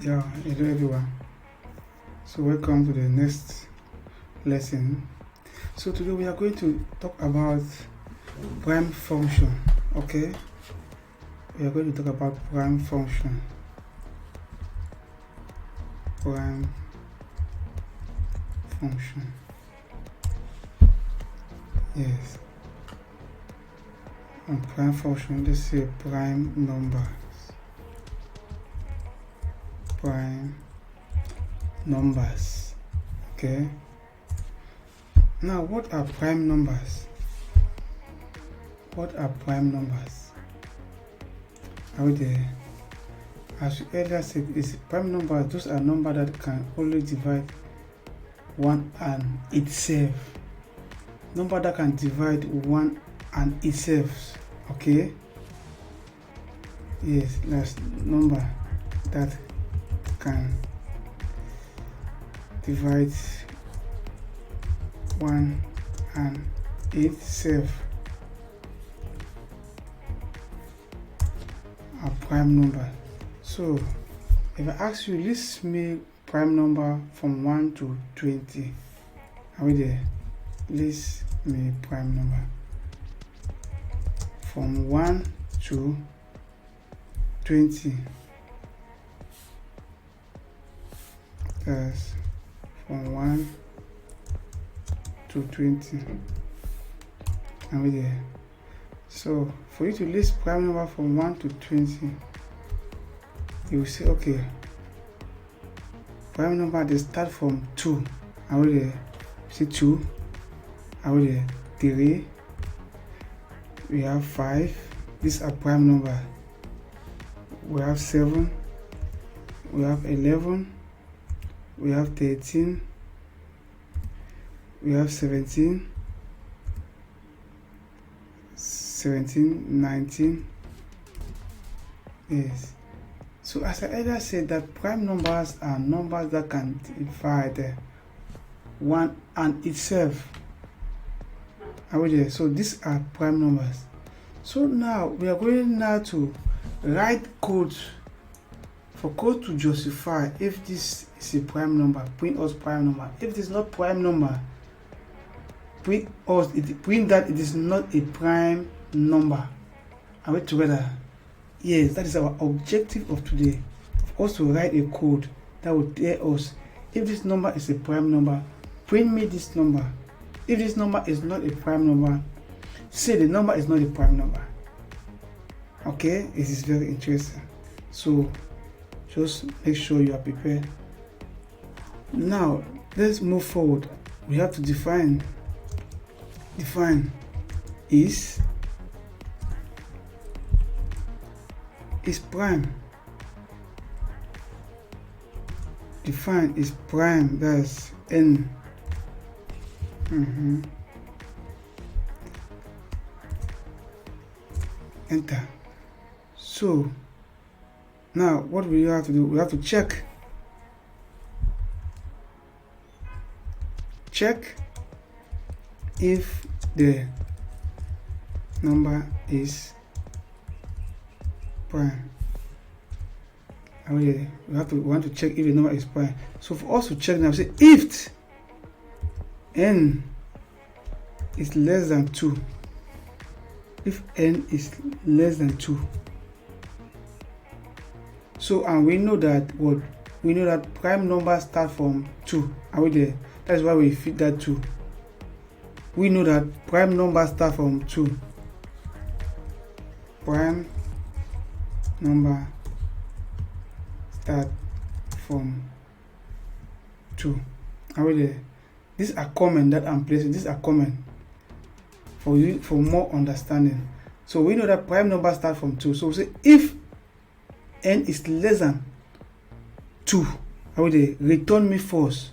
Yeah, hello everyone. So welcome to the next lesson. So today we are going to talk about prime function. Okay, we are going to talk about prime function. Prime function. Yes. On prime function, let's say prime numbers. Prime numbers. Okay. Now, what are prime numbers? What are prime numbers? Are we there? As we earlier said, is prime numbers. Those are numbers that can only divide one and itself. Number that can divide one and itself. Okay. Yes, that's number that can divide one and itself. A prime number. So if I ask you, list me prime number from 1 to 20. Are we there? List me prime number from 1 to 20. That's from 1 to 20. Are we there? So for you to list prime number from 1 to 20, you will say, okay, prime number they start from 2. Are we there? See 2. Are we there? 3. We have 5. These are prime number. We have 7. We have 11. We have 13. We have 17. 19. Yes. So as I earlier said, that prime numbers are numbers that can divide one and itself. Are we there? So these are prime numbers. So now we are going now to write code. For code to justify if this is a prime number, print us prime number. If it is not prime number, print that it is not a prime number. Are we together? Yes, that is our objective of today. For us to write a code that will tell us if this number is a prime number, print me this number. If this number is not a prime number, say the number is not a prime number. Okay, it is very interesting. So just make sure you are prepared. Now let's move forward. We have to define is prime. Define is prime, that's n. Enter. So now what we have to do, we have to check if the number is prime. We want to check if the number is prime. So for us to check now, say if n is less than 2. If n is less than 2. So and we know that prime numbers start from 2. Are we there? That's why we fit that 2. We know that prime numbers start from 2. Prime number start from 2. Are we there? These are common that I'm placing. These are common for you for more understanding. So we know that prime numbers start from 2. So we say if n is less than 2, are we there? Return me false.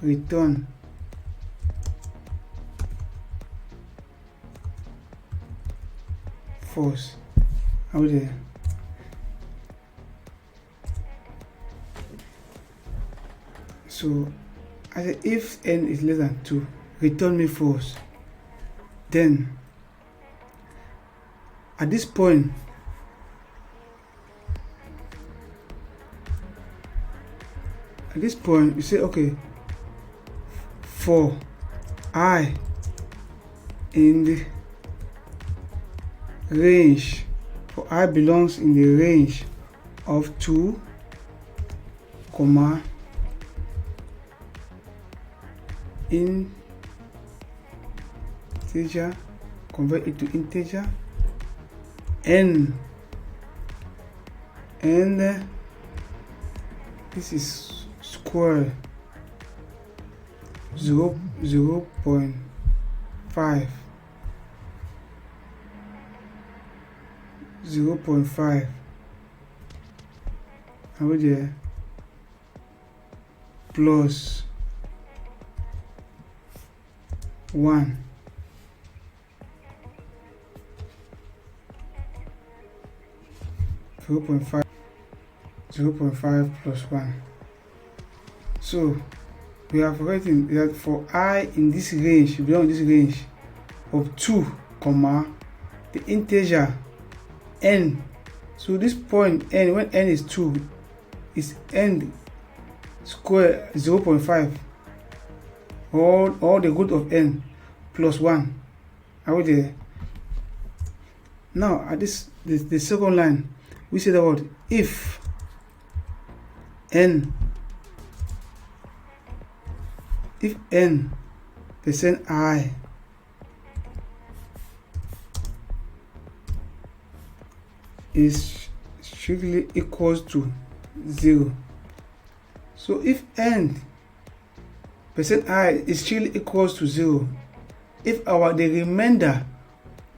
Return false. Are we there? So I say if n is less than 2, return me false. Then at this point at this point you say, okay, for I in the range, for I belongs in the range of 2, comma, integer, convert it to integer, n, and this is square 0.5, and with the plus 1, zero point five plus 1. So we have written that for I in this range, belong in this range of 2, comma, the integer n. So this point n, when n is 2, is n square 0.5, all the root of n plus 1. Are we there? Now at the second line, we say the word if n percent I is strictly equals to 0. So if n percent I is strictly equals to 0, if the remainder,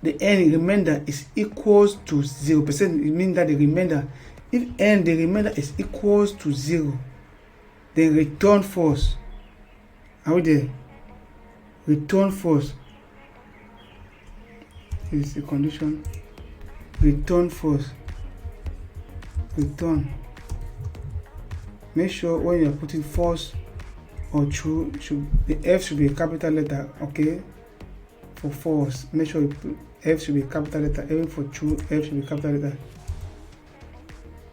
the n remainder is equals to 0%, it means that the remainder, if n, the remainder is equals to 0, then return false. Are we there? Return false. This is the condition. Return false. Return. Make sure when you are putting false or true, the F should be a capital letter, okay? For false, make sure F should be a capital letter. Even for true, F should be a capital letter.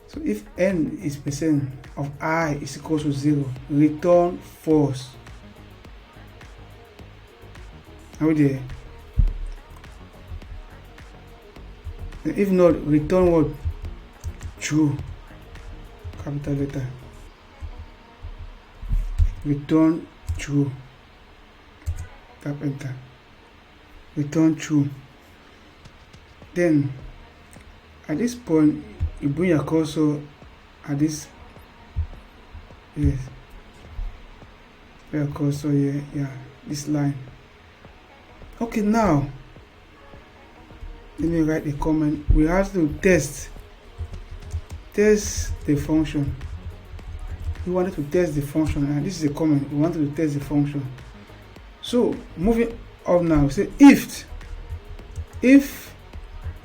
So if n is percent of I is equals to 0, return false. Are we there? And if not, return what? True. Capital letter. Return true. Tap enter. Return true. Then at this point you bring your cursor at this, yes, your cursor here, yeah, this line. Okay, now let me write a comment. We have to test the function. We wanted to test the function, and this is a comment. We wanted to test the function. So moving up now, we say if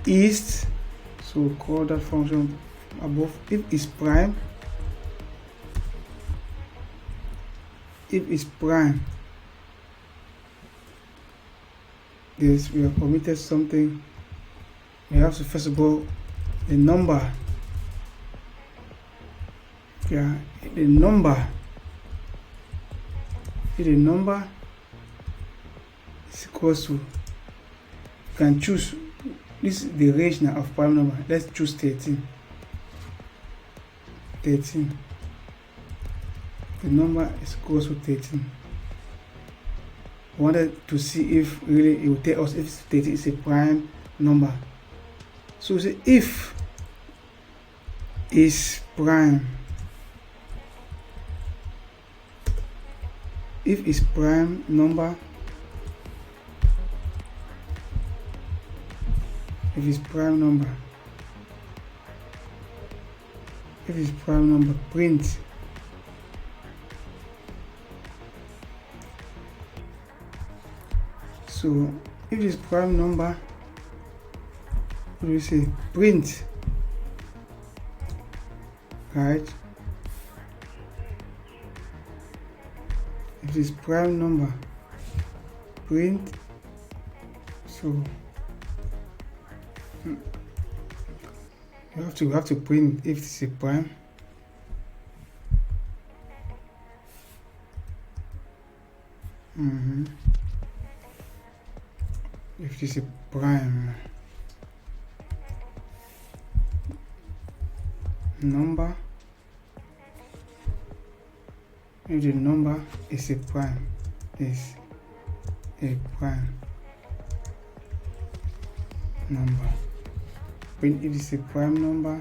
is, so we call that function above, if is prime, this, we have omitted something. We have to first of all the number, yeah, the number is equals to, you can choose, this is the range now of prime number. Let's choose 13. The number is equals to 13. We wanted to see if really it will tell us if 13 is a prime number. So we say if is prime, if is prime number, if it's prime number, print. So if it's prime number, what do we say? Print, right? If it's prime number, print. So we have to print if it's a prime. If this is a prime number, if the number is a prime number, when it is a prime number,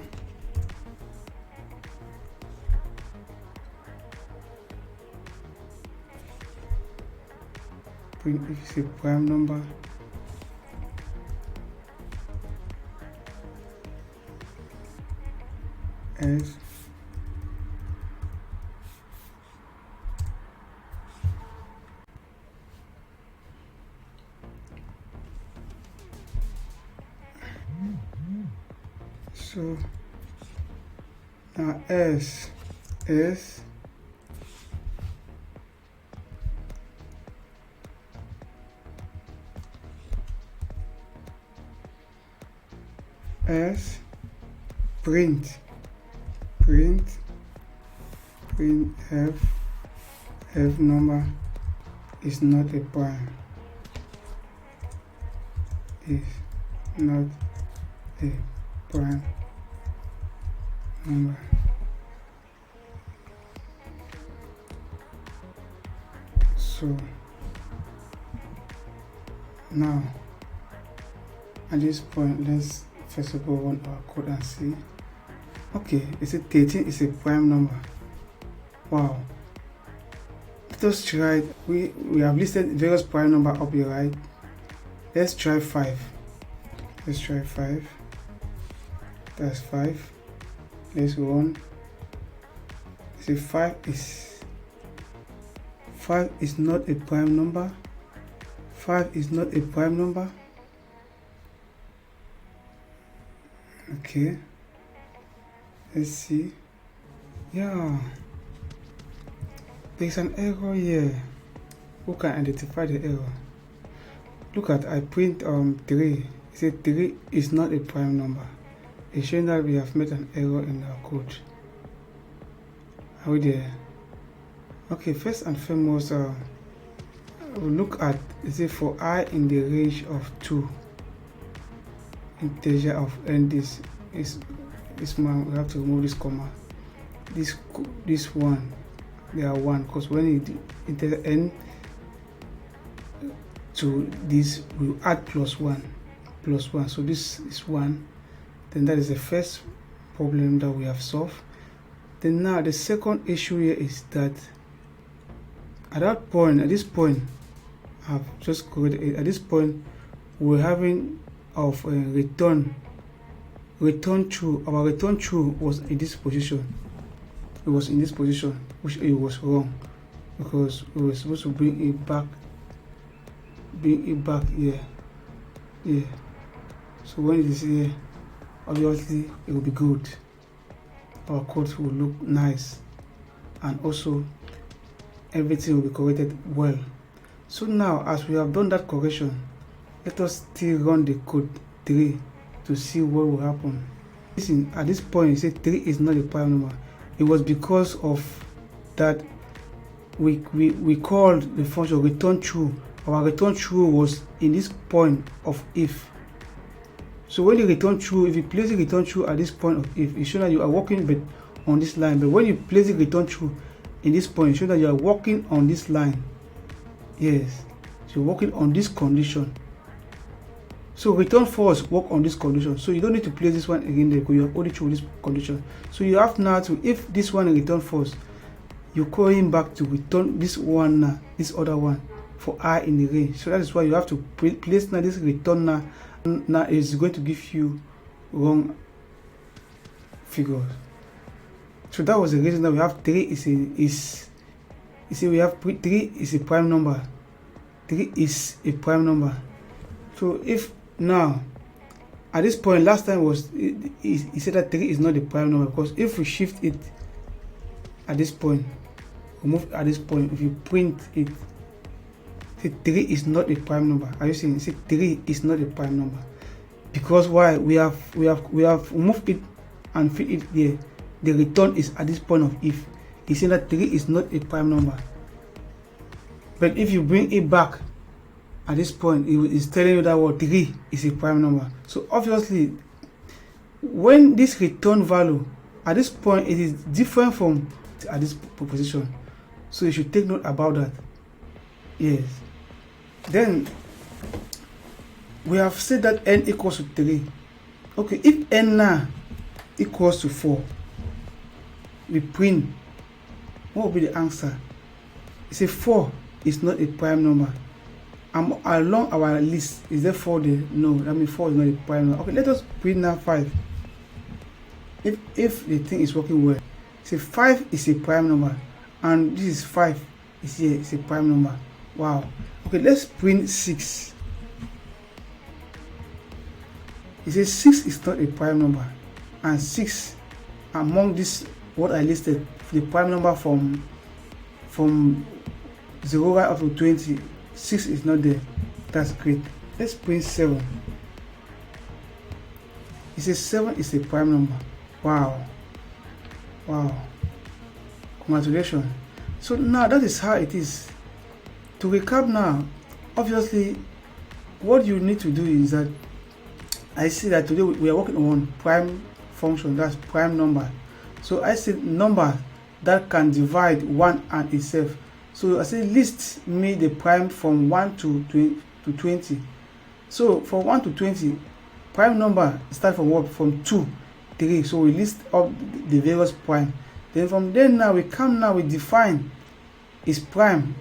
when it is a prime number, as so now S is S print F number is not a prime, is not a prime number. So now at this point, let's first of all run our code and see. Okay, it's a 13 is a prime number. Wow. Let us try. We have listed various prime number up here, right? Let's try 5. Let's try 5. That's 5. Let's go on. See, 5 is not a prime number. 5 is not a prime number. Okay. Let's see. Yeah. There's an error here. Who can identify the error? Look at, I print 3. It says 3 is not a prime number. It's showing that we have made an error in our code. Are we there? Okay, first and foremost, we'll look at, is it for I in the range of 2 integer of n. This man, we have to remove this comma. This one, they are 1, because when it integer n to this, we add plus 1. So this is 1. Then that is the first problem that we have solved. Then now the second issue here is that at this point, I've just corrected it. At this point, we're having of return true. Our return true was in this position. It was in this position, which it was wrong, because we were supposed to bring it back here. So when it is here, obviously it will be good. Our code will look nice, and also everything will be corrected well. So now, as we have done that correction, let us still run the code 3 to see what will happen. Listen, at this point, you say 3 is not a prime number. It was because of that we called the function return true. Our return true was in this point of if. So when you return true, if you place the return true at this point of if, it shows that you are working on this line. But when you place the return true in this point, it shows that you are working on this line. Yes, so you're working on this condition. So return false work on this condition. So you don't need to place this one again there, because you have already true this condition. So you have now to, if this one return false, you're calling back to return this one now, this other one for I in the range. So that is why you have to place now this return now. Now is going to give you wrong figures. So that was the reason that we have 3 you see, we have 3 is a prime number. 3 is a prime number. So if now at this point, last time was he said that 3 is not a prime number, because if we shift it at this point, we move at this point, if you print it, see 3 is not a prime number. Are you seeing? See 3 is not a prime number, because why? We have moved it and fit it there. The return is at this point of if. He's saying that 3 is not a prime number. But if you bring it back at this point, it is telling you that what 3 is a prime number. So obviously, when this return value at this point, it is different from at this proposition. So you should take note about that. Yes. Then we have said that n equals to 3. Okay, if n now equals to 4, we print. What will be the answer? It's a 4 is not a prime number. Along our list, is there 4 there? No, that means 4 is not a prime number. Okay, let us print now 5. If the thing is working well, say 5 is a prime number, and this is 5 is here, it's a prime number. Wow. Okay, let's print 6. It says 6 is not a prime number, and 6 among this what I listed, the prime number from 0 right up to 20, 6 is not there. That's great. Let's print 7. It says 7 is a prime number. Wow. Congratulations. So now that is how it is. To recap now, obviously what you need to do is that I see that today we are working on prime function, that's prime number. So I said number that can divide 1 and itself. So I say list me the prime from 1 to 20. So from 1 to 20, prime number start from what? From 2, 3. So we list up the various prime. Then from there now we define is prime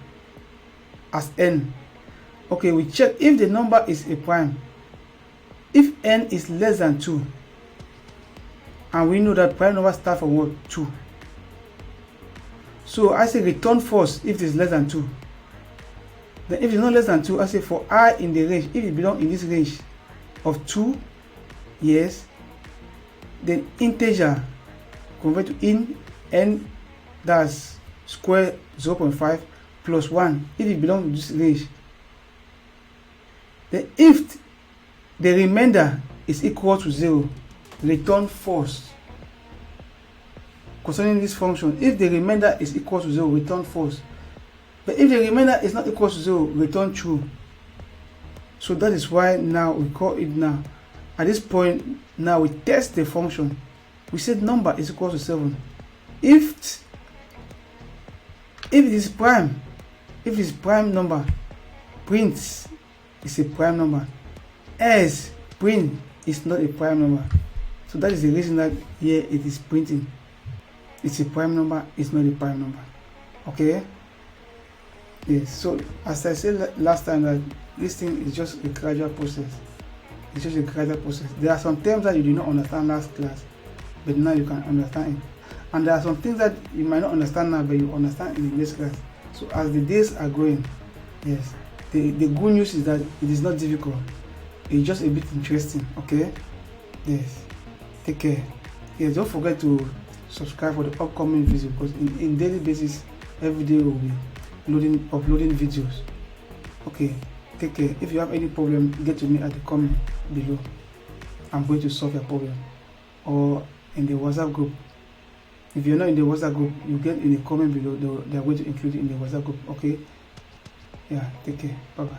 as n. Okay, we check if the number is a prime. If n is less than 2, and we know that prime number start from what? 2. So I say return false if it is less than 2. Then if it's not less than 2, I say for I in the range, if it belongs in this range of 2, yes, then integer convert to in n, that's square 0.5 plus 1 if it belongs to this range. Then if the remainder is equal to 0, return false. Concerning this function, if the remainder is equal to 0, return false. But if the remainder is not equal to 0, return true. So that is why now we call it now. At this point, now we test the function. We said number is equal to 7. If it is prime, if it's prime number, print is a prime number. Else print is not a prime number. So that is the reason that here it is printing. It's a prime number, it's not a prime number. Okay? Yes, so as I said last time, that this thing is just a gradual process. It's just a gradual process. There are some terms that you did not understand last class, but now you can understand it. And there are some things that you might not understand now, but you understand in the next class. So as the days are going, yes, the good news is that it is not difficult. It's just a bit interesting. Okay? Yes. Take care. Yes, don't forget to subscribe for the upcoming videos, because in daily basis, every day we'll be uploading videos. Okay, take care. If you have any problem, get to me at the comment below. I'm going to solve your problem, or in the WhatsApp group. If you're not in the WhatsApp group, you get in the comment below. They are going to include it in the WhatsApp group. Okay? Yeah, take care. Bye bye.